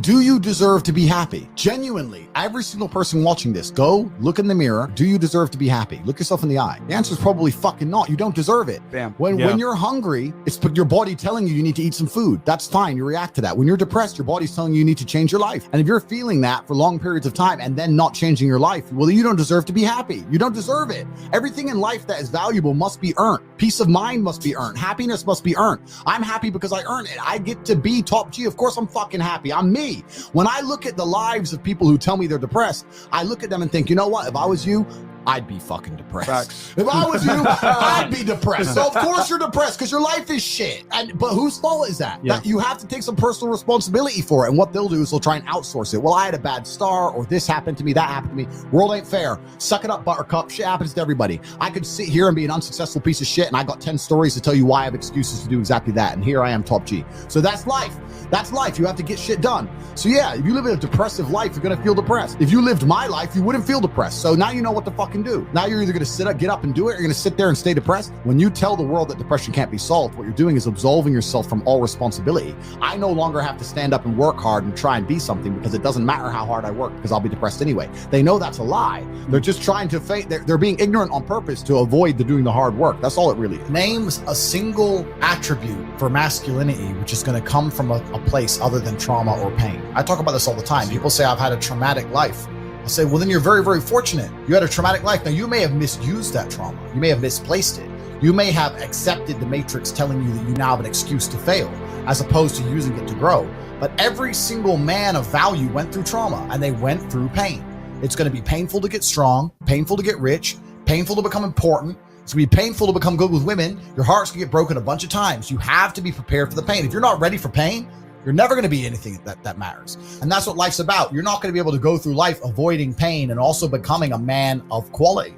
Do you deserve to be happy? Genuinely, every single person watching this, go look in the mirror. Do you deserve to be happy? Look yourself in the eye. The answer is probably fucking not. You don't deserve it. Bam. When you're hungry, it's your body telling you need to eat some food. That's fine. You react to that. When you're depressed, your body's telling you need to change your life. And if you're feeling that for long periods of time and then not changing your life, well, you don't deserve to be happy. You don't deserve it. Everything in life that is valuable must be earned. Peace of mind must be earned. Happiness must be earned. I'm happy because I earned it. I get to be top G. Of course, I'm fucking happy. I'm me. When I look at the lives of people who tell me they're depressed, I look at them and think, you know what? If I was you, I'd be fucking depressed. Facts. If I was you, I'd be depressed. So of course you're depressed because your life is shit. But whose fault is that? That you have to take some personal responsibility for it. And what they'll do is they'll try and outsource it. Well, I had a bad star, or this happened to me, that happened to me. World ain't fair. Suck it up, buttercup. Shit happens to everybody. I could sit here and be an unsuccessful piece of shit, and I got 10 stories to tell you why I have excuses to do exactly that. And here I am, top G. So that's life. That's life. You have to get shit done. So yeah, if you live a depressive life, you're gonna feel depressed. If you lived my life, you wouldn't feel depressed. So now you know what to fucking do. Now you're either gonna get up and do it, or you're gonna sit there and stay depressed. When you tell the world that depression can't be solved, what you're doing is absolving yourself from all responsibility. I no longer have to stand up and work hard and try and be something because it doesn't matter how hard I work because I'll be depressed anyway. They know that's a lie. They're just trying to they're being ignorant on purpose to avoid doing the hard work. That's all it really is. Names a single attribute for masculinity which is going to come from a place other than trauma or pain. I talk about this all the time. People say I've had a traumatic life. I say, well, then you're very, very fortunate. You had a traumatic life. Now, you may have misused that trauma. You may have misplaced it. You may have accepted the matrix telling you that you now have an excuse to fail, as opposed to using it to grow. But every single man of value went through trauma, and they went through pain. It's going to be painful to get strong, painful to get rich, painful to become important. It's going to be painful to become good with women. Your heart's going to get broken a bunch of times. You have to be prepared for the pain. If you're not ready for pain, you're never going to be anything that matters. And that's what life's about. You're not going to be able to go through life avoiding pain and also becoming a man of quality.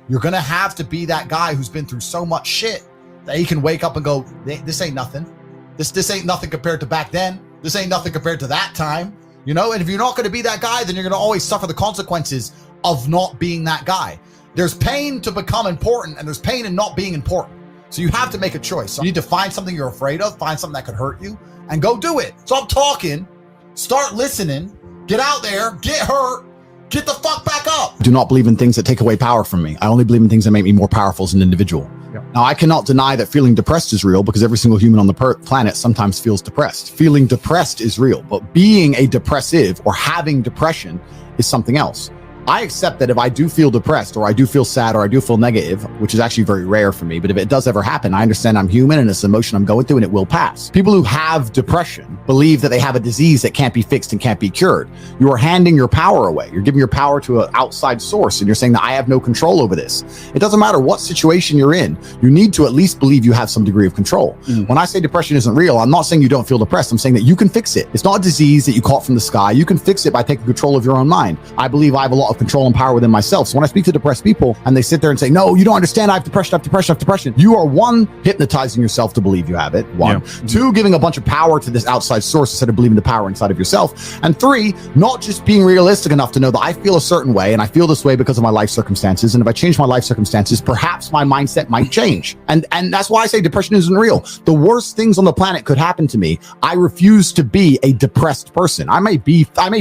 You're going to have to be that guy who's been through so much shit that he can wake up and go, this ain't nothing. This ain't nothing compared to back then. This ain't nothing compared to that time. You know, and if you're not going to be that guy, then you're going to always suffer the consequences of not being that guy. There's pain to become important, and there's pain in not being important. So you have to make a choice. So you need to find something you're afraid of, find something that could hurt you, and go do it. Stop talking, start listening, get out there, get hurt, get the fuck back up. I do not believe in things that take away power from me. I only believe in things that make me more powerful as an individual. Now, I cannot deny that feeling depressed is real because every single human on the planet sometimes feels depressed. Feeling depressed is real, but being a depressive or having depression is something else. I accept that if I do feel depressed or I do feel sad or I do feel negative, which is actually very rare for me, but if it does ever happen, I understand I'm human and it's an emotion I'm going through and it will pass. People who have depression believe that they have a disease that can't be fixed and can't be cured. You are handing your power away. You're giving your power to an outside source and you're saying that I have no control over this. It doesn't matter what situation you're in. You need to at least believe you have some degree of control. When I say depression isn't real, I'm not saying you don't feel depressed. I'm saying that you can fix it. It's not a disease that you caught from the sky. You can fix it by taking control of your own mind. I believe I have a lot of control and power within myself. So when I speak to depressed people and they sit there and say, no, you don't understand, I have depression, I have depression, I have depression. You are one, hypnotizing yourself to believe you have it. One. Two, giving a bunch of power to this outside source instead of believing the power inside of yourself. And three, not just being realistic enough to know that I feel a certain way and I feel this way because of my life circumstances. And if I change my life circumstances, perhaps my mindset might change. And that's why I say depression isn't real. The worst things on the planet could happen to me. I refuse to be a depressed person. I may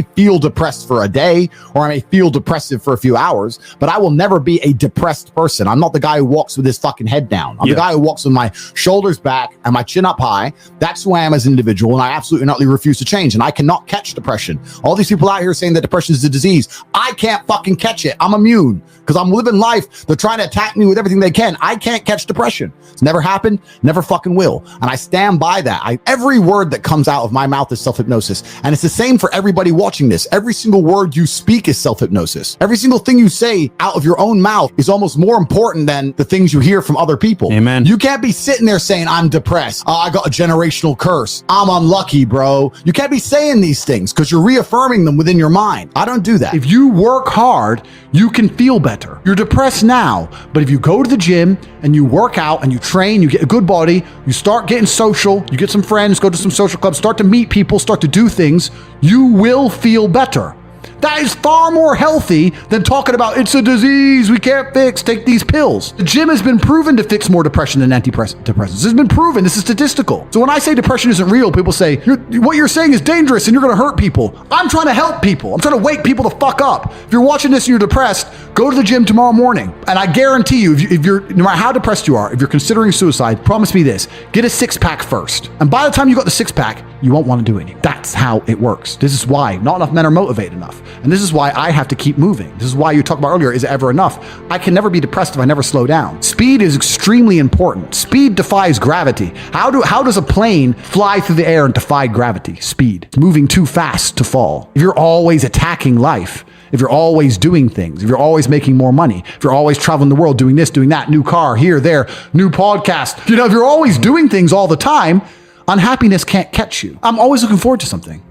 feel depressed for a day, or I may feel depressive for a few hours, but I will never be a depressed person. I'm not the guy who walks with his fucking head down. I'm the guy who walks with my shoulders back and my chin up high. That's who I am as an individual, and I absolutely not refuse to change, and I cannot catch depression. All these people out here saying that depression is a disease, I can't fucking catch it. I'm immune because I'm living life. They're trying to attack me with everything they can. I can't catch depression. It's never happened, never fucking will, and I stand by that. Every word that comes out of my mouth is self-hypnosis, and it's the same for everybody watching this. Every single word you speak is self-hypnosis. Every single thing you say out of your own mouth is almost more important than the things you hear from other people. Amen. You can't be sitting there saying, I'm depressed. Oh, I got a generational curse. I'm unlucky, bro. You can't be saying these things because you're reaffirming them within your mind. I don't do that. If you work hard, you can feel better. You're depressed now, but if you go to the gym and you work out and you train, you get a good body, you start getting social, you get some friends, go to some social clubs, start to meet people, start to do things, you will feel better. That is far more healthy than talking about it's a disease we can't fix, take these pills. The gym has been proven to fix more depression than antidepressants. It's been proven. This is statistical. So when I say depression isn't real, people say, what you're saying is dangerous and you're going to hurt people. I'm trying to help people. I'm trying to wake people the fuck up. If you're watching this and you're depressed, go to the gym tomorrow morning. And I guarantee you, if you're, no matter how depressed you are, if you're considering suicide, promise me this, get a six-pack first. And by the time you got the six-pack, you won't want to do anything. That's how it works. This is why not enough men are motivated enough. And this is why I have to keep moving. This is why you talked about earlier, is it ever enough? I can never be depressed if I never slow down. Speed is extremely important. Speed defies gravity. How does a plane fly through the air and defy gravity? Speed. It's moving too fast to fall. If you're always attacking life, if you're always doing things, if you're always making more money, if you're always traveling the world, doing this, doing that, new car, here, there, new podcast, if you're always doing things all the time, unhappiness can't catch you. I'm always looking forward to something.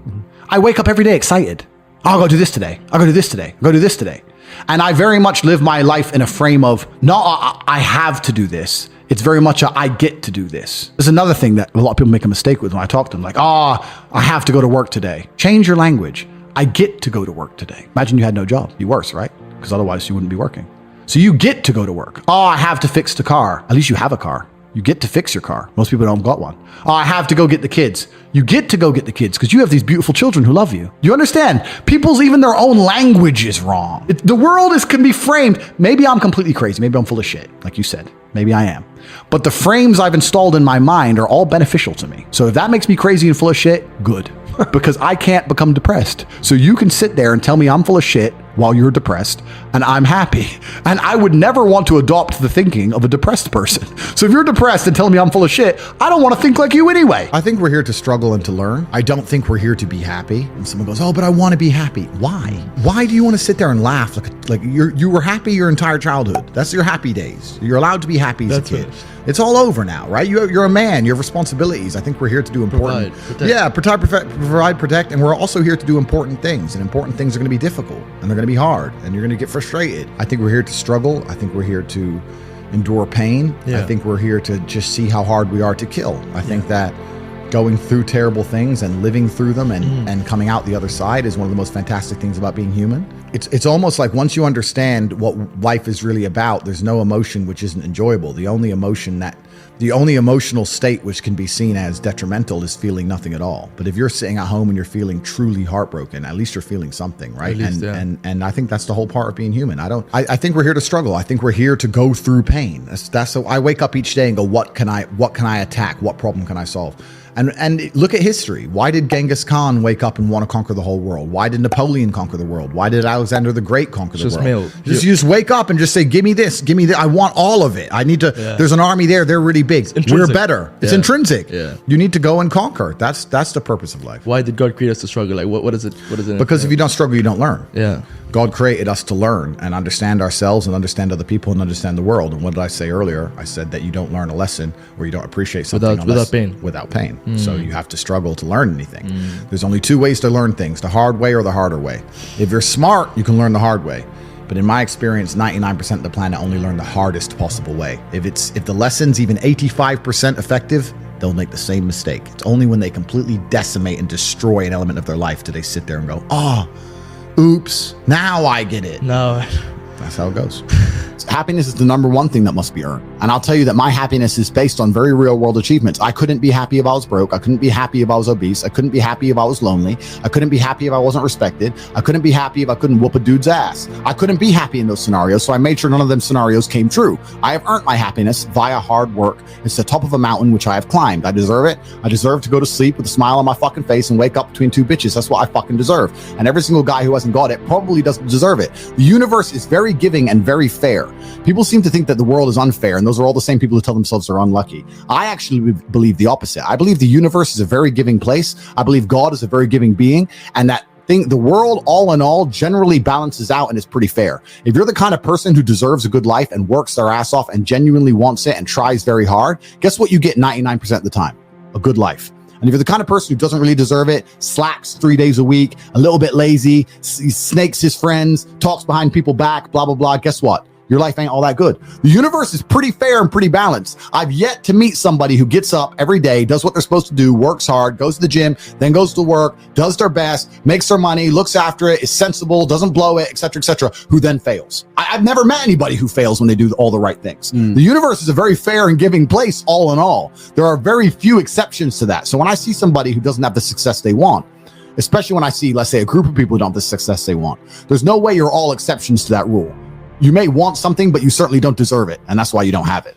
I wake up every day excited. I'll go do this today. I'll go do this today. I'll go do this today. And I very much live my life in a frame of, not I have to do this. It's very much a, I get to do this. There's another thing that a lot of people make a mistake with when I talk to them, like, I have to go to work today. Change your language. I get to go to work today. Imagine you had no job. It'd be worse, right? Because otherwise you wouldn't be working. So you get to go to work. I have to fix the car. At least you have a car. You get to fix your car. Most people don't got one. I have to go get the kids. You get to go get the kids because you have these beautiful children who love you. You understand? People's, even their own language is wrong. The world can be framed. Maybe I'm completely crazy. Maybe I'm full of shit, like you said. Maybe I am. But the frames I've installed in my mind are all beneficial to me. So if that makes me crazy and full of shit, good. Because I can't become depressed. So you can sit there and tell me I'm full of shit while you're depressed and I'm happy. And I would never want to adopt the thinking of a depressed person. So if you're depressed and telling me I'm full of shit, I don't want to think like you anyway. I think we're here to struggle and to learn. I don't think we're here to be happy. And someone goes, but I want to be happy. Why? Why do you want to sit there and laugh? Like you were happy your entire childhood. That's your happy days. You're allowed to be happy as a kid. Finished. It's all over now, right? You're a man. You have responsibilities. I think we're here to do important. Provide, protect, and we're also here to do important things. And important things are going to be difficult, and they're going to be hard, and you're going to get frustrated. I think we're here to struggle. I think we're here to endure pain. I think we're here to just see how hard we are to kill. I think that going through terrible things and living through them and coming out the other side is one of the most fantastic things about being human. It's almost like once you understand what life is really about, there's no emotion which isn't enjoyable. The only emotional state which can be seen as detrimental is feeling nothing at all. But if you're sitting at home and you're feeling truly heartbroken, at least you're feeling something, right? And I think that's the whole part of being human. I think we're here to struggle. I think we're here to go through pain. That's so I wake up each day and go, what can I attack? What problem can I solve? And look at history. Why did Genghis Khan wake up and want to conquer the whole world? Why did Napoleon conquer the world? Why did Alexander the Great conquer the world? You just wake up and just say, give me this, give me that. I want all of it. I need to, there's an army there. They're really big. We're better. It's intrinsic. You need to go and conquer. That's the purpose of life. Why did God create us to struggle? Like what is it? Because if you don't struggle, you don't learn. Yeah. God created us to learn and understand ourselves and understand other people and understand the world. And what did I say earlier? I said that you don't learn a lesson or you don't appreciate something without pain. So you have to struggle to learn anything. There's only two ways to learn things, the hard way or the harder way. If you're smart, you can learn the hard way. But in my experience, 99% of the planet only learn the hardest possible way. If the lesson's even 85% effective, they'll make the same mistake. It's only when they completely decimate and destroy an element of their life do they sit there and go, oops, now I get it. No. That's how it goes. Happiness is the number one thing that must be earned. And I'll tell you that my happiness is based on very real world achievements. I couldn't be happy if I was broke. I couldn't be happy if I was obese. I couldn't be happy if I was lonely. I couldn't be happy if I wasn't respected. I couldn't be happy if I couldn't whoop a dude's ass. I couldn't be happy in those scenarios, so I made sure none of them scenarios came true. I have earned my happiness via hard work. It's the top of a mountain which I have climbed. I deserve it. I deserve to go to sleep with a smile on my fucking face and wake up between two bitches. That's what I fucking deserve. And every single guy who hasn't got it probably doesn't deserve it. The universe is very giving and very fair. People seem to think that the world is unfair, and those are all the same people who tell themselves they're unlucky. I actually believe the opposite. I believe the universe is a very giving place. I believe God is a very giving being, and that the world, all in all, generally balances out and is pretty fair. If you're the kind of person who deserves a good life and works their ass off and genuinely wants it and tries very hard, guess what you get 99% of the time? A good life. And if you're the kind of person who doesn't really deserve it, slacks 3 days a week, a little bit lazy, snakes his friends, talks behind people's back, blah, blah, blah, guess what? your life ain't all that good. The universe is pretty fair and pretty balanced. I've yet to meet somebody who gets up every day, does what they're supposed to do, works hard, goes to the gym, then goes to work, does their best, makes their money, looks after it, is sensible, doesn't blow it, etc., who then fails. I've never met anybody who fails when they do all the right things. The universe is a very fair and giving place, all in all. There are very few exceptions to that. So when I see somebody who doesn't have the success they want, especially when I see, let's say, a group of people who don't have the success they want, there's no way you're all exceptions to that rule. You may want something, but you certainly don't deserve it. And that's why you don't have it.